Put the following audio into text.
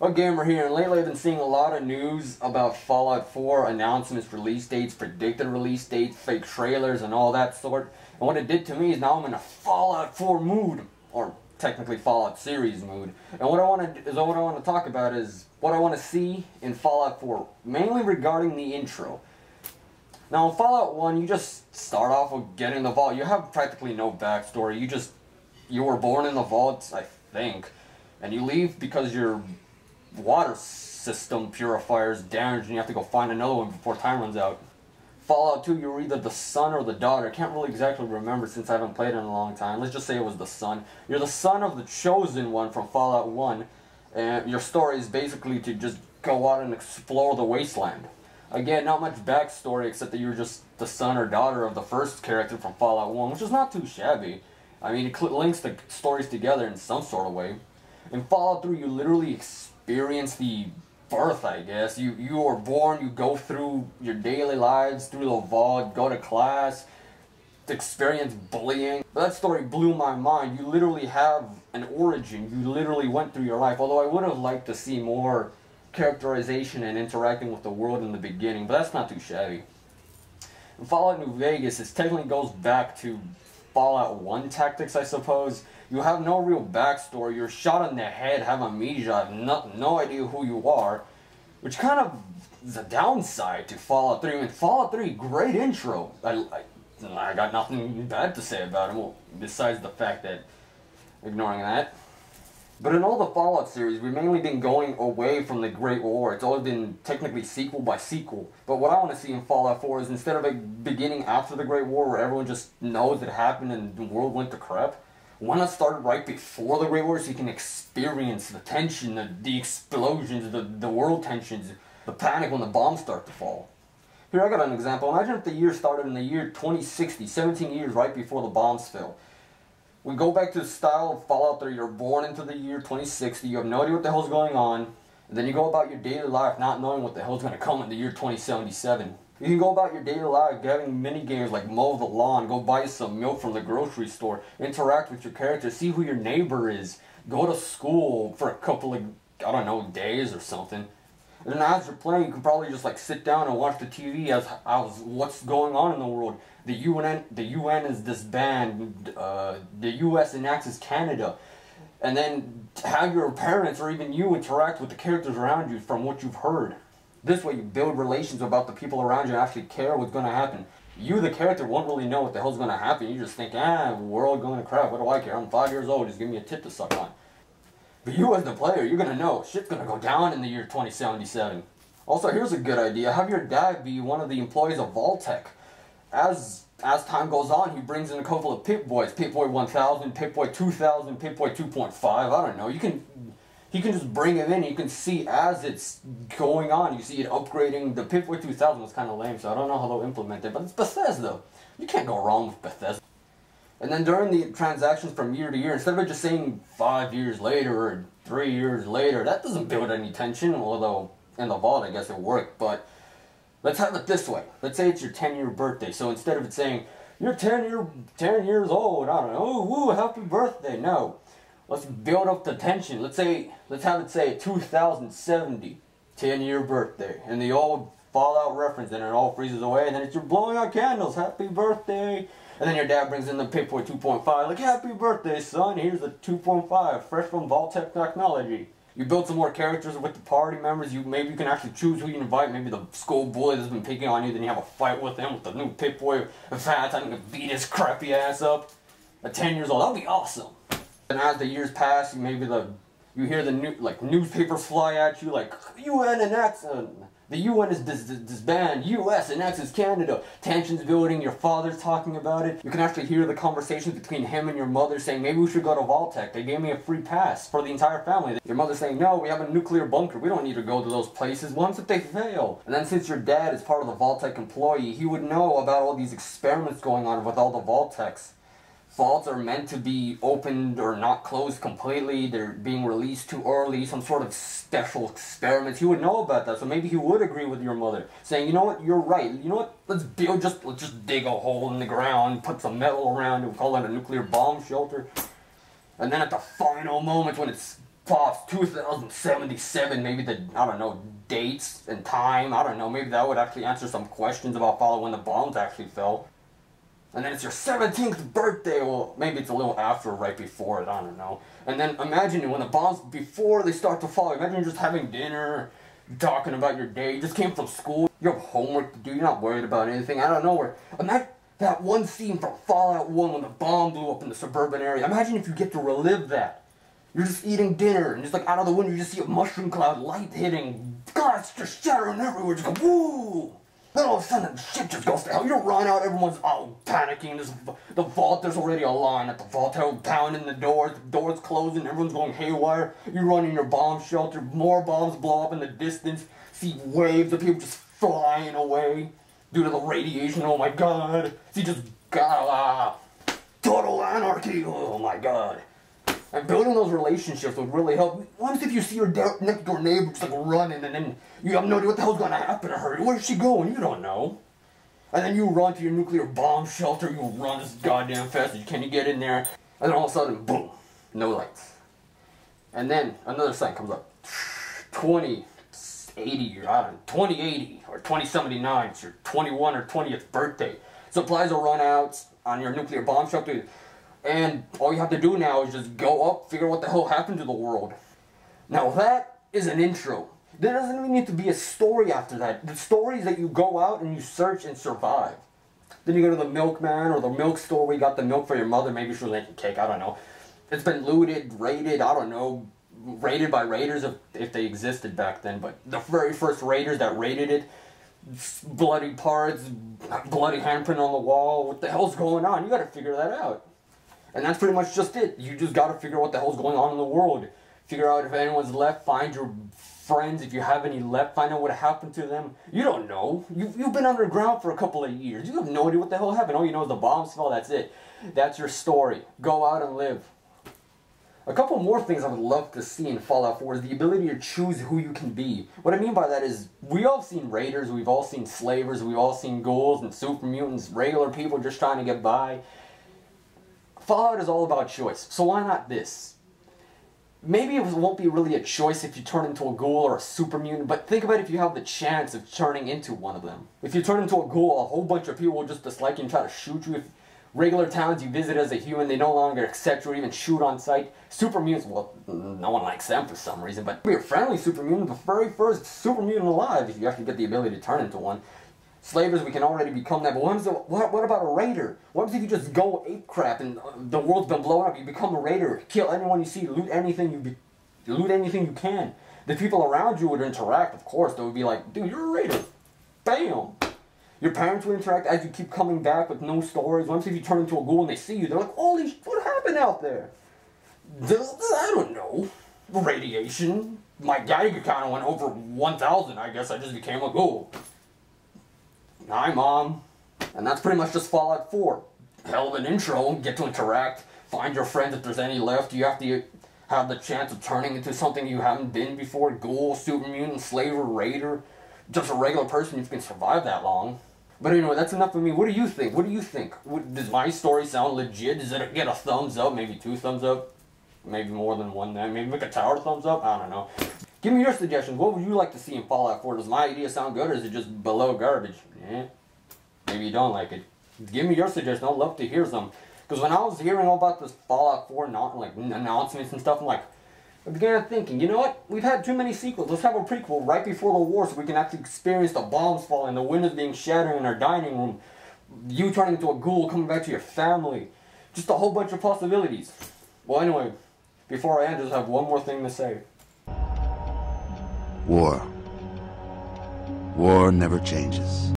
AGamer here, and lately I've been seeing a lot of news about Fallout 4 announcements, release dates, predicted release dates, fake trailers, and all that sort. And what it did to me is now I'm in a Fallout 4 mood, or technically Fallout series mood. And what I want to talk about is what I want to see in Fallout 4, mainly regarding the intro. Now in Fallout 1, you just start off with getting the vault. You have practically no backstory. You were born in the vaults, I think, and you leave because your water system purifier is damaged and you have to go find another one before time runs out. Fallout 2, you were either the son or the daughter. I can't really exactly remember since I haven't played it in a long time. Let's just say it was the son. You're the son of the chosen one from Fallout 1, and your story is basically to just go out and explore the wasteland. Again, not much backstory except that you're just the son or daughter of the first character from Fallout 1, which is not too shabby. I mean, it links the stories together in some sort of way. In Fallout 3, you literally experience the birth, I guess. You are born, you go through your daily lives, through the vault, go to class, experience bullying. But that story blew my mind. You literally have an origin. You literally went through your life. Although I would have liked to see more characterization and interacting with the world in the beginning, but that's not too shabby. In Fallout New Vegas, it technically goes back to Fallout 1 tactics, I suppose. You have no real backstory, you're shot in the head, have amnesia, have no idea who you are, which kind of is a downside to Fallout 3. I mean, Fallout 3, great intro. I got nothing bad to say about it, well, besides the fact that, ignoring that. But in all the Fallout series, we've mainly been going away from the Great War. It's always been technically sequel by sequel. But what I want to see in Fallout 4 is instead of a beginning after the Great War where everyone just knows it happened and the world went to crap, why not start right before the Great War so you can experience the tension, the explosions, the world tensions, the panic when the bombs start to fall. Here I got an example. Imagine if the year started in the year 2060, 17 years right before the bombs fell. We go back to the style of Fallout 3, you're born into the year 2060, you have no idea what the hell's going on, and then you go about your daily life not knowing what the hell's going to come in the year 2077. You can go about your daily life having mini games like mow the lawn, go buy some milk from the grocery store, interact with your character, see who your neighbor is, go to school for a couple of, I don't know, days or something. And then as you're playing, you can probably just like sit down and watch the TV as what's going on in the world. The UN is disbanded, the US annexes Canada. And then have your parents or even you interact with the characters around you from what you've heard. This way you build relations about the people around you and actually care what's going to happen. You, the character, won't really know what the hell's going to happen. You just think, we're all going to crap. What do I care? I'm 5 years old. Just give me a tit to suck on. But you as the player, you're going to know shit's going to go down in the year 2077. Also, here's a good idea. Have your dad be one of the employees of Vault-Tec. As time goes on, he brings in a couple of Pip-Boys. Pip-Boy 1000, Pip-Boy 2000, Pip-Boy 2.5. I don't know. He can just bring him in. You can see as it's going on. You see it upgrading. The Pip-Boy 2000 was kind of lame, so I don't know how they'll implement it. But it's Bethesda. You can't go wrong with Bethesda. And then during the transactions from year to year, instead of just saying 5 years later or 3 years later, that doesn't build any tension, although in the vault I guess it worked. But let's have it this way. Let's say it's your 10-year birthday. So instead of it saying, you're 10 years old, I don't know, ooh, woo, happy birthday. No. Let's build up the tension. Let's have it say 2070, 10-year birthday. And the old Fallout reference, and it all freezes away, and then it's you're blowing out candles, happy birthday. And then your dad brings in the Pip-Boy 2.5, like, happy birthday, son, here's the 2.5, fresh from Vault-Tec technology. You build some more characters with the party members, maybe you can actually choose who you invite, maybe the school bully that's been picking on you, then you have a fight with him, with the new Pip-Boy, fat, I'm gonna beat his crappy ass up. At 10 years old, that'll be awesome. And as the years pass, you hear the newspapers fly at you, like, UN annexes, the UN is disbanded, US annexes Canada, tensions building, your father's talking about it. You can actually hear the conversations between him and your mother saying, maybe we should go to Vault-Tec, they gave me a free pass for the entire family. Your mother saying, no, we have a nuclear bunker, we don't need to go to those places, once if they fail. And then since your dad is part of the Vault-Tec employee, he would know about all these experiments going on with all the Vault-Tecs. vaults are meant to be opened or not closed completely. They're being released too early, some sort of special experiments. He would know about that, so maybe he would agree with your mother, saying, you know what, you're right. You know what, let's just dig a hole in the ground, put some metal around it, we'll call it a nuclear bomb shelter. And then at the final moment when it's pops 2077, maybe I don't know, dates and time, I don't know, maybe that would actually answer some questions about Fallout when the bombs actually fell. And then it's your 17th birthday, well, maybe it's a little after or right before it, I don't know. And then imagine when the bombs, before they start to fall, imagine you're just having dinner, talking about your day, you just came from school, you have homework to do, you're not worried about anything, I don't know. Imagine that one scene from Fallout 1 when the bomb blew up in the suburban area. Imagine if you get to relive that. You're just eating dinner, and just like out of the window you just see a mushroom cloud, light hitting, glass just shattering everywhere, just go, woo! Then all of a sudden, shit just goes to hell. You run out, everyone's all panicking. The vault, there's already a line at the vault, pounding the doors closing, everyone's going haywire. You run in your bomb shelter, more bombs blow up in the distance. See waves of people just flying away due to the radiation, oh my god. See just, total anarchy, oh my god. And building those relationships would really help. What if you see your next door neighbor just like running and then you have no idea what the hell's going to happen to her? Where's she going? You don't know. And then you run to your nuclear bomb shelter, you run as goddamn fast as you can, you get in there, and then all of a sudden, boom, no lights. And then another sign comes up, 2080, or I don't know, 2080, or 2079, it's your 21 or 20th birthday. Supplies will run out on your nuclear bomb shelter, and all you have to do now is just go up, figure out what the hell happened to the world. Now that is an intro. There doesn't even need to be a story after that. The story is that you go out and you search and survive. Then you go to the milkman or the milk store where you got the milk for your mother. Maybe she was making cake, I don't know. It's been looted, raided, I don't know. Raided by raiders if they existed back then. But the very first raiders that raided it, bloody parts, bloody handprint on the wall. What the hell's going on? You gotta figure that out. And that's pretty much just it. You just gotta figure out what the hell's going on in the world. Figure out if anyone's left, find your friends, if you have any left, find out what happened to them. You don't know. You've been underground for a couple of years. You have no idea what the hell happened. All you know is the bombs fell, that's it. That's your story. Go out and live. A couple more things I would love to see in Fallout 4 is the ability to choose who you can be. What I mean by that is, we all seen raiders, we've all seen slavers, we've all seen ghouls and super mutants, regular people just trying to get by. Fallout is all about choice, so why not this? Maybe it won't be really a choice if you turn into a ghoul or a super mutant, but think about if you have the chance of turning into one of them. If you turn into a ghoul, a whole bunch of people will just dislike you and try to shoot you. If regular towns you visit as a human, they no longer accept you or even shoot on sight. Super mutants, well, no one likes them for some reason, but be a friendly super mutant, the very first super mutant alive, if you actually get the ability to turn into one. Slavers, we can already become that, but what about a raider? What if you just go ape crap and the world's been blown up, you become a raider, kill anyone you see, loot anything you can. The people around you would interact, of course, they would be like, dude, you're a raider. Bam! Your parents would interact as you keep coming back with no stories. Once if you turn into a ghoul and they see you, they're like, holy shit, what happened out there? I don't know. Radiation. My Geiger counter went over 1,000, I guess I just became a ghoul. Hi, Mom. And that's pretty much just Fallout 4. Hell of an intro, get to interact, find your friends if there's any left. You have to have the chance of turning into something you haven't been before. Ghoul, super mutant, slaver, raider. Just a regular person if you can survive that long. But anyway, that's enough of me. What do you think? What do you think? Does my story sound legit? Does it get a thumbs up? Maybe 2 thumbs up? Maybe more than one then? Maybe make a tower thumbs up? I don't know. Give me your suggestions. What would you like to see in Fallout 4? Does my idea sound good or is it just below garbage? Eh? Maybe you don't like it. Give me your suggestions. I'd love to hear some. Because when I was hearing all about this Fallout 4 announcements and stuff, I'm like, I began thinking, you know what? We've had too many sequels. Let's have a prequel right before the war so we can actually experience the bombs falling, the windows being shattered in our dining room, you turning into a ghoul, coming back to your family. Just a whole bunch of possibilities. Well, anyway, before I end, I just have one more thing to say. War. War never changes.